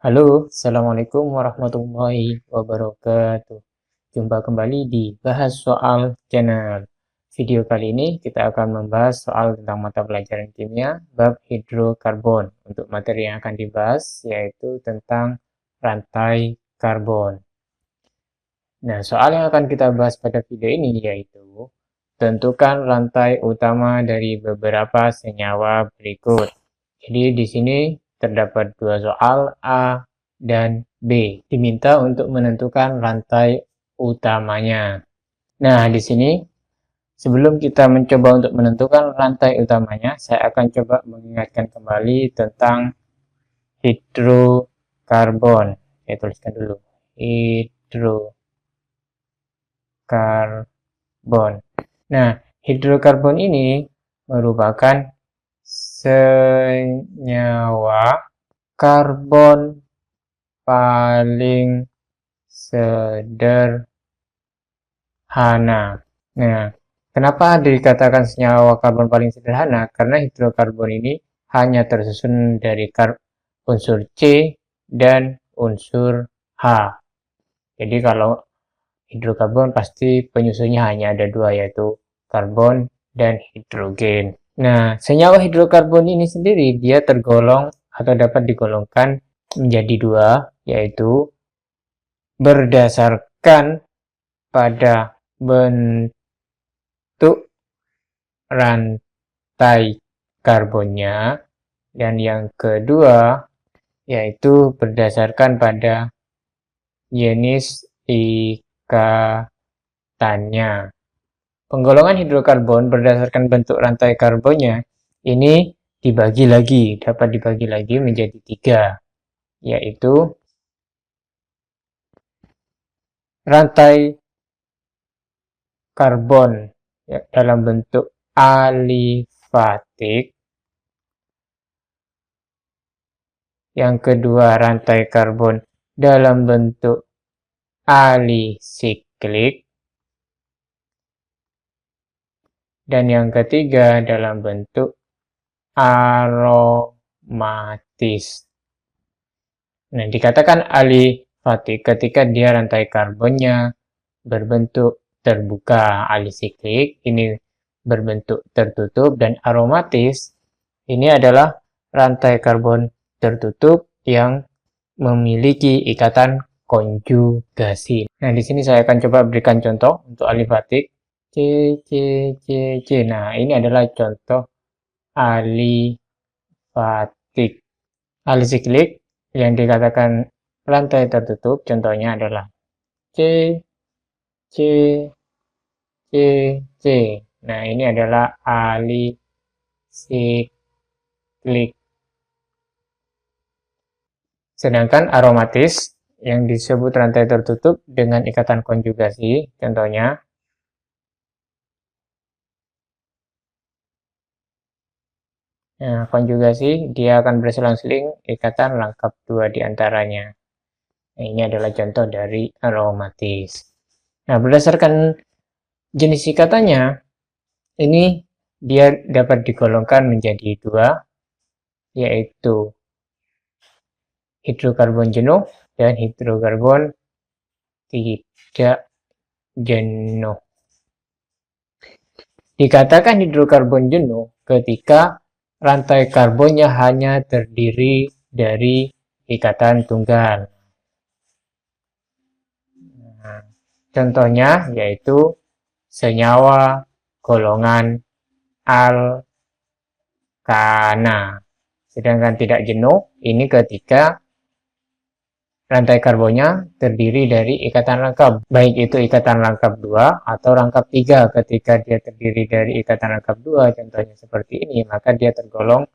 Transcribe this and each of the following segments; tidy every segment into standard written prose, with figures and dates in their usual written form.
Halo, Assalamualaikum warahmatullahi wabarakatuh. Jumpa kembali di Bahas Soal Channel. Video kali ini kita akan membahas soal tentang mata pelajaran kimia bab hidrokarbon. Untuk materi yang akan dibahas yaitu tentang rantai karbon. Nah, soal yang akan kita bahas pada video ini yaitu tentukan rantai utama dari beberapa senyawa berikut. Jadi di sini terdapat dua soal A dan B. Diminta untuk menentukan rantai utamanya. Nah, di sini sebelum kita mencoba untuk menentukan rantai utamanya, saya akan coba mengingatkan kembali tentang hidrokarbon. Saya tuliskan dulu. Hidrokarbon. Nah, hidrokarbon ini merupakan senyawa karbon paling sederhana. Nah, kenapa dikatakan senyawa karbon paling sederhana? Karena hidrokarbon ini hanya tersusun dari unsur C dan unsur H. Jadi kalau hidrokarbon pasti penyusunnya hanya ada dua, yaitu karbon dan hidrogen. Nah, senyawa hidrokarbon ini sendiri dia tergolong atau dapat digolongkan menjadi dua, yaitu berdasarkan pada bentuk rantai karbonnya, dan yang kedua yaitu berdasarkan pada jenis ikatannya. Penggolongan hidrokarbon berdasarkan bentuk rantai karbonnya ini dapat dibagi lagi menjadi tiga, yaitu rantai karbon dalam bentuk alifatik, yang kedua rantai karbon dalam bentuk alisiklik, dan yang ketiga dalam bentuk aromatis. Nah, dikatakan alifatik ketika dia rantai karbonnya berbentuk terbuka alisiklik, ini berbentuk tertutup, dan aromatis ini adalah rantai karbon tertutup yang memiliki ikatan konjugasi. Nah, di sini saya akan coba berikan contoh untuk alifatik. C, C, C, C. Nah, ini adalah contoh alifatik. Alisiklik yang dikatakan rantai tertutup, contohnya adalah C, C, C, C. Nah, ini adalah alisiklik. Sedangkan aromatis yang disebut rantai tertutup dengan ikatan konjugasi, contohnya konjugasi dia akan berselang-seling ikatan rangkap dua di antaranya. Nah, ini adalah contoh dari aromatis. Nah, berdasarkan jenis ikatannya, ini dia dapat digolongkan menjadi dua, yaitu hidrokarbon jenuh dan hidrokarbon tidak jenuh. Dikatakan hidrokarbon jenuh ketika rantai karbonnya hanya terdiri dari ikatan tunggal. Nah, contohnya yaitu senyawa golongan alkana. Sedangkan tidak jenuh ini ketika rantai karbonnya terdiri dari ikatan rangkap, baik itu ikatan rangkap 2 atau rangkap 3. Ketika dia terdiri dari ikatan rangkap 2, contohnya seperti ini, maka dia tergolong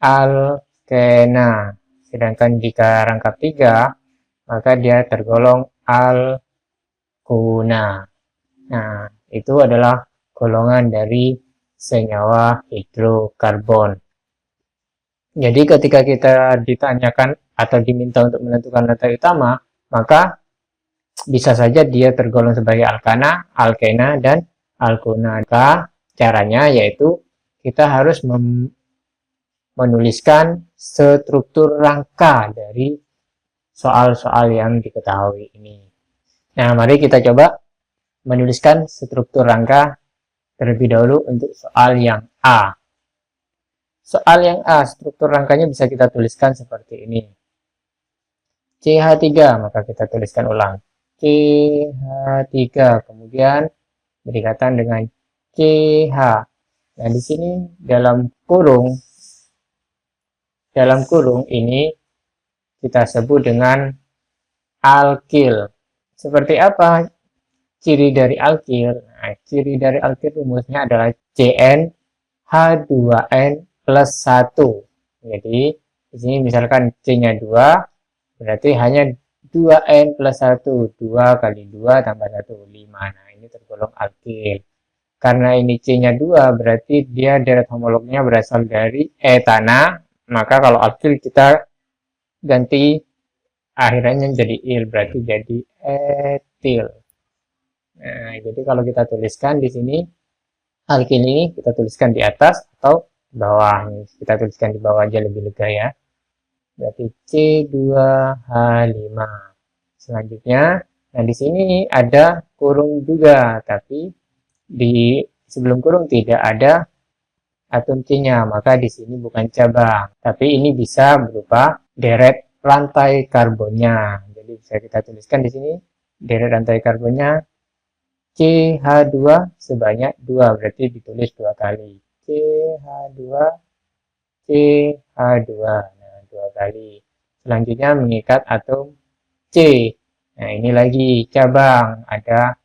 alkena. Sedangkan jika rangkap 3, maka dia tergolong alkuna. Nah, itu adalah golongan dari senyawa hidrokarbon. Jadi ketika kita ditanyakan atau diminta untuk menentukan rantai utama, maka bisa saja dia tergolong sebagai alkana, alkena, dan alkuna. Maka caranya yaitu kita harus menuliskan struktur rangka dari soal-soal yang diketahui ini. Nah, mari kita coba menuliskan struktur rangka terlebih dahulu untuk soal yang A. Soal yang A, struktur rangkanya bisa kita tuliskan seperti ini. CH3, maka kita tuliskan ulang. CH3, kemudian berdekatan dengan CH. Nah, di sini dalam kurung ini kita sebut dengan alkil. Seperti apa ciri dari alkil? Nah, ciri dari alkil rumusnya adalah Cn H2n plus 1. Jadi, di sini misalkan C-nya 2, berarti hanya 2n plus 1. 2 kali 2 tambah 1, 5. Nah, ini tergolong alkil. Karena ini C-nya 2, berarti dia deret homolognya berasal dari etana. Maka kalau alkil kita ganti akhirnya jadi il, berarti jadi etil. Nah, jadi kalau kita tuliskan di sini alkil ini kita tuliskan di atas atau di bawah. Kita tuliskan di bawah aja lebih lega ya. Berarti C2H5. Selanjutnya, nah di sini ada kurung juga, tapi di sebelum kurung tidak ada atom C-nya, maka di sini bukan cabang. Tapi ini bisa berupa deret rantai karbonnya. Jadi bisa kita tuliskan di sini deret rantai karbonnya CH2 sebanyak 2, berarti ditulis 2 kali. CH2, CH2, nah 2 kali. Selanjutnya mengikat atom C. Nah ini lagi cabang, ada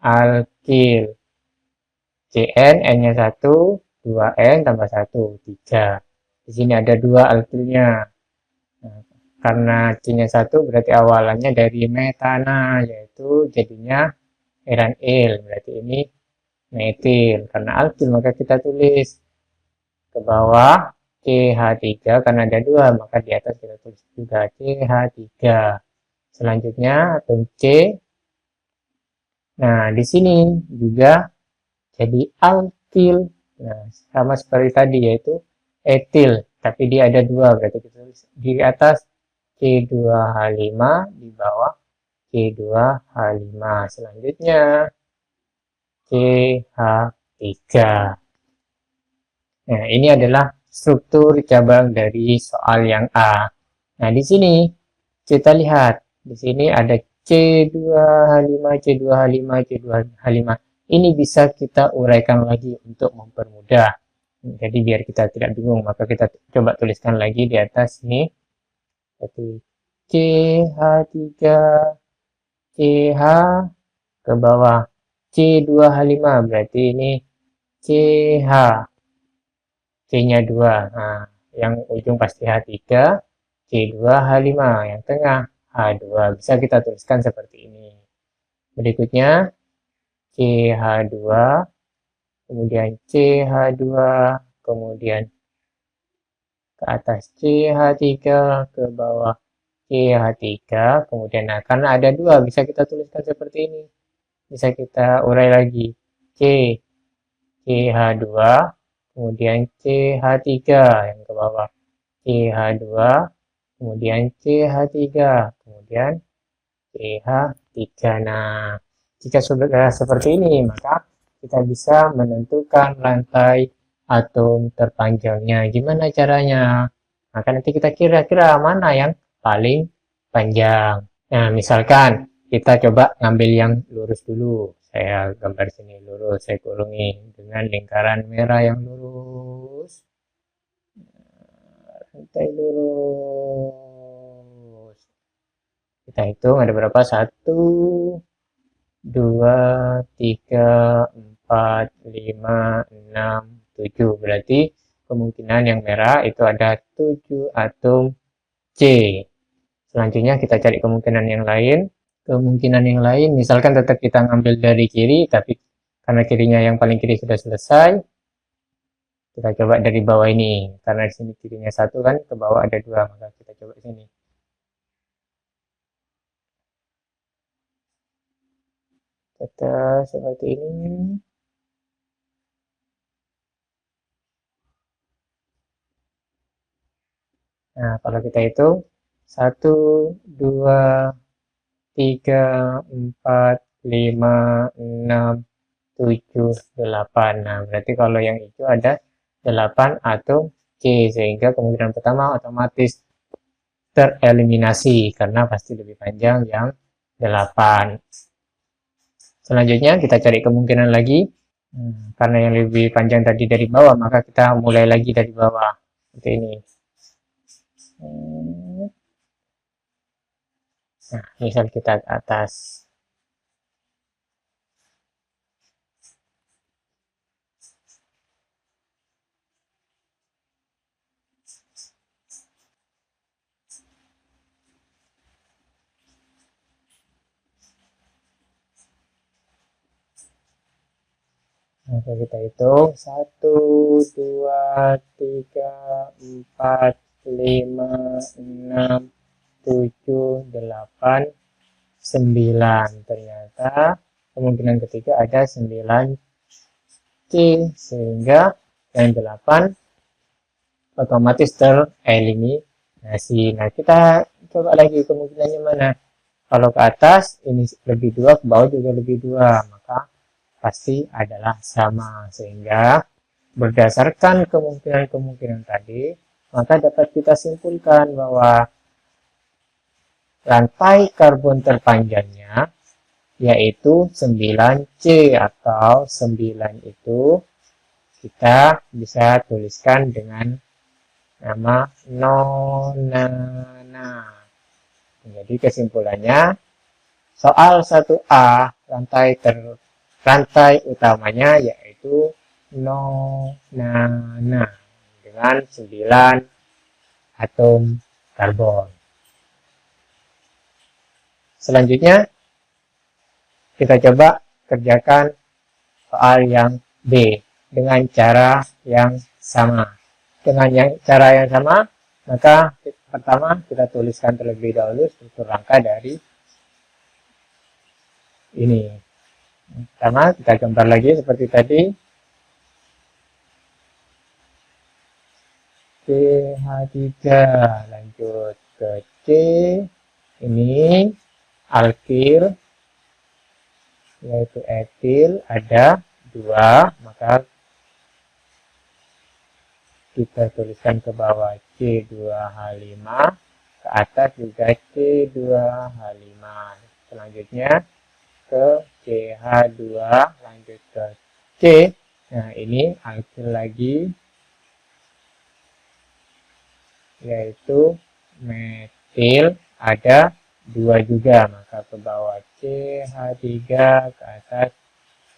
alkil. Cn, N-nya 1, 2N tambah 1, 3. Di sini ada 2 alkilnya. Nah, karena C-nya 1 berarti awalannya dari metana, yaitu jadinya eranil. Berarti ini metil. Karena alkil maka kita tulis ke bawah CH3, karena ada 2 maka di atas kita tulis juga CH3. Selanjutnya atom C. Nah, di sini juga jadi alkil. Nah, sama seperti tadi yaitu etil, tapi dia ada 2, berarti kita tulis di atas C2H5, di bawah C2H5. Selanjutnya CH3. Nah, ini adalah struktur cabang dari soal yang A. Nah, di sini kita lihat, di sini ada C2H5, C2H5, C2H5. Ini bisa kita uraikan lagi untuk mempermudah. Jadi biar kita tidak bingung, maka kita coba tuliskan lagi di atas ini. Jadi CH3, CH ke bawah C2H5, berarti ini CH. C-nya 2. Nah, yang ujung pasti H3, C2H5, yang tengah H2. Bisa kita tuliskan seperti ini. Berikutnya CH2, kemudian CH2, kemudian ke atas CH3, ke bawah CH3, kemudian nah, karena ada 2 bisa kita tuliskan seperti ini. Bisa kita urai lagi. CH2, kemudian CH3 yang ke bawah CH2, kemudian CH3, kemudian CH3. Nah, jika sudah seperti ini, maka kita bisa menentukan rantai atom terpanjangnya. Gimana caranya? Maka nanti kita kira-kira mana yang paling panjang. Nah, misalkan kita coba ngambil yang lurus dulu. Saya gambar sini lurus, saya kurungi dengan lingkaran merah yang lurus. Rantai lurus. Kita hitung ada berapa? 1, 2, 3, 4, 5, 6, 7. Berarti kemungkinan yang merah itu ada 7 atom C. Selanjutnya kita cari kemungkinan yang lain. Kemungkinan yang lain, misalkan tetap kita ngambil dari kiri, tapi karena kirinya yang paling kiri sudah selesai, kita coba dari bawah ini. Karena di sini kirinya 1 kan, ke bawah ada 2, maka kita coba sini. Tetap seperti ini. Nah, kalau kita hitung 1, 2, 3, 4, 5, 6, 7, 8. Nah, berarti kalau yang hijau ada 8 atau C, sehingga kemungkinan pertama otomatis tereliminasi karena pasti lebih panjang yang 8. Selanjutnya kita cari kemungkinan lagi. Karena yang lebih panjang tadi dari bawah, maka kita mulai lagi dari bawah. Seperti ini. Nah, misal kita ke atas. Maka kita hitung 1, 2, 3, 4, 5, 6, 7, 8, 9. Ternyata kemungkinan ketiga ada 9 C, sehingga yang 8 otomatis tereliminasi. Nah, kita coba lagi kemungkinannya mana. Kalau ke atas ini lebih 2, ke bawah juga lebih 2, maka pasti adalah sama. Sehingga berdasarkan kemungkinan-kemungkinan tadi, maka dapat kita simpulkan bahwa rantai karbon terpanjangnya yaitu 9C, atau 9 itu kita bisa tuliskan dengan nama nonana. Jadi kesimpulannya, soal 1A rantai utamanya yaitu nonana dengan 9 atom karbon. Selanjutnya kita coba kerjakan soal yang B dengan cara yang sama. Dengan cara yang sama, maka pertama kita tuliskan terlebih dahulu struktur rangka dari ini. Pertama kita gambar lagi seperti tadi. CH3 lanjut ke C. Ini alkil yaitu etil ada 2, maka kita tuliskan ke bawah C2H5, ke atas juga C2H5. Selanjutnya ke CH2 lanjut ke C. Nah, ini alkil lagi yaitu metil ada 2 juga, maka ke bawah CH3, ke atas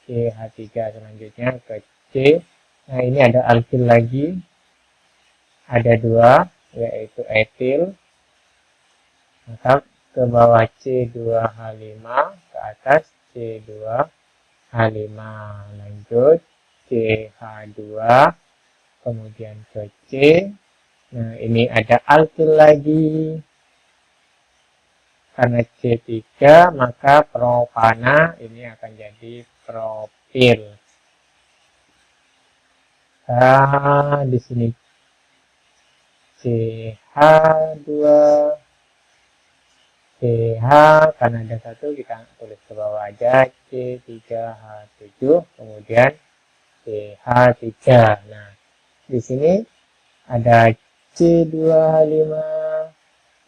CH3. Selanjutnya ke C. Nah, ini ada alkil lagi ada 2 yaitu etil, maka ke bawah C2H5, ke atas C2H5. Lanjut CH2 kemudian ke C. Nah, ini ada alkil lagi karena C3, maka propana ini akan jadi propil. Nah, di sini CH2 CH karena ada 1 kita tulis ke bawah aja C3H7 kemudian CH3. Nah, di sini ada C2H5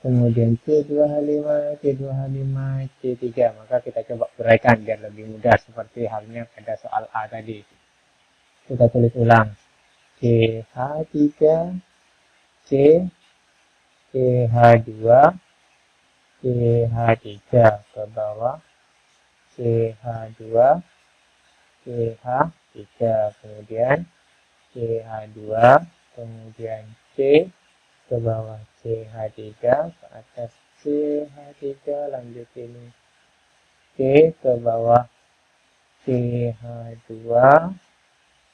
kemudian C2H5 C2H5 C3, maka kita coba uraikan biar lebih mudah seperti halnya pada soal A tadi. Kita tulis ulang CH3 C CH2 CH3 ke bawah CH2 CH3 kemudian CH2 kemudian C ke bawah CH3 ke atas CH3 lanjut ini C ke bawah CH2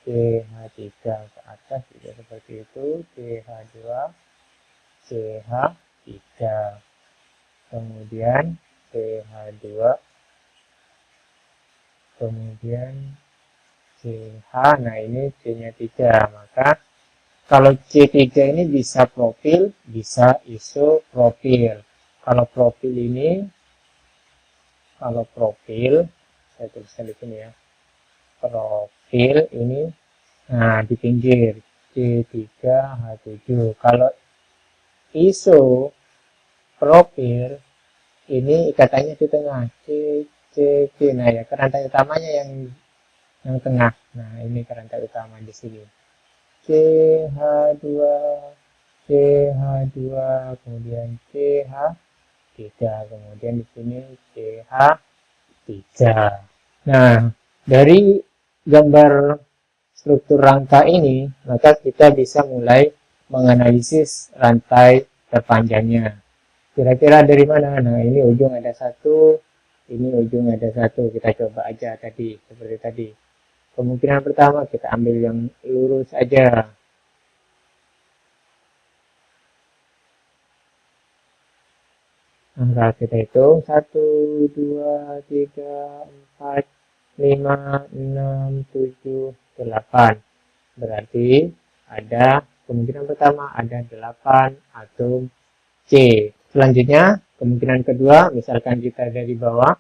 CH3 ke atas juga seperti itu CH2 CH3 kemudian CH2 kemudian CH. Nah, ini C nya 3, maka Kalau C3 ini bisa propil, bisa isopropil. Kalau propil ini, saya tuliskan di sini ya. Profil ini, nah di pinggir C3H7. Kalau isopropil ini ikatannya di tengah C. Nah ya, rantai utamanya yang tengah. Nah ini rantai utama di sini. CH2, kemudian CH3, kemudian di sini CH3. Nah, dari gambar struktur rangka ini, maka kita bisa mulai menganalisis rantai terpanjangnya. Kira-kira dari mana? Nah, ini ujung ada satu, ini ujung ada satu. Kita coba aja tadi, seperti tadi. Kemungkinan pertama kita ambil yang lurus aja. Angka kita hitung 1, 2, 3, 4, 5, 6, 7, 8. Berarti ada kemungkinan pertama ada 8 atom C. Selanjutnya kemungkinan kedua, misalkan kita dari bawah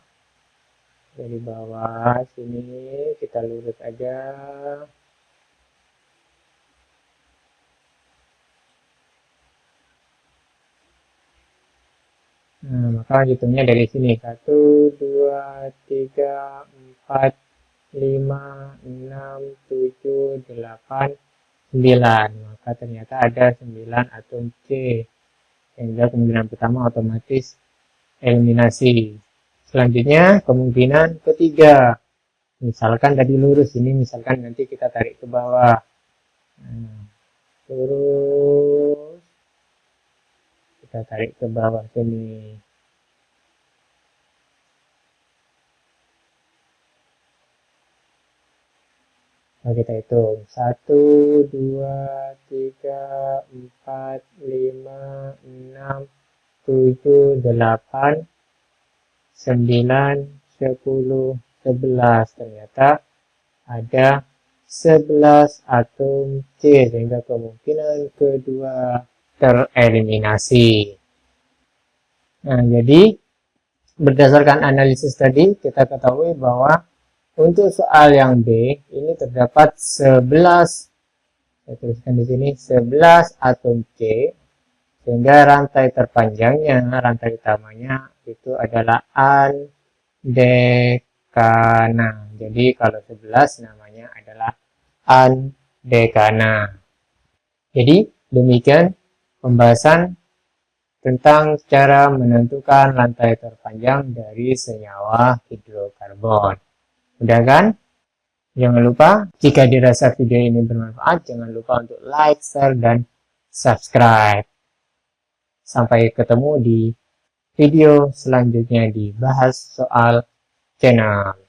sini kita lurus aja. Nah, maka hitungnya dari sini 1, 2, 3, 4, 5, 6, 7, 8, 9. Maka ternyata ada 9 atom C. Sehingga kemungkinan pertama otomatis eliminasi. Selanjutnya kemungkinan ketiga. Misalkan tadi lurus, ini misalkan nanti kita tarik ke bawah. Nah, terus kita tarik ke bawah sini. Nah, kita hitung 1, 2, 3, 4, 5, 6, 7, 8, 9, 10, 11. Ternyata ada 11 atom C, sehingga kemungkinan kedua tereliminasi. Nah, jadi berdasarkan analisis tadi kita ketahui bahwa untuk soal yang B ini terdapat 11, saya tuliskan di sini 11 atom C, sehingga rantai terpanjangnya, rantai utamanya itu adalah andekana. Jadi kalau 11 namanya adalah andekana. Jadi demikian pembahasan tentang cara menentukan rantai terpanjang dari senyawa hidrokarbon. Udah kan? Jangan lupa jika dirasa video ini bermanfaat, jangan lupa untuk like, share, dan subscribe. Sampai ketemu di video selanjutnya di Bahas Soal Channel.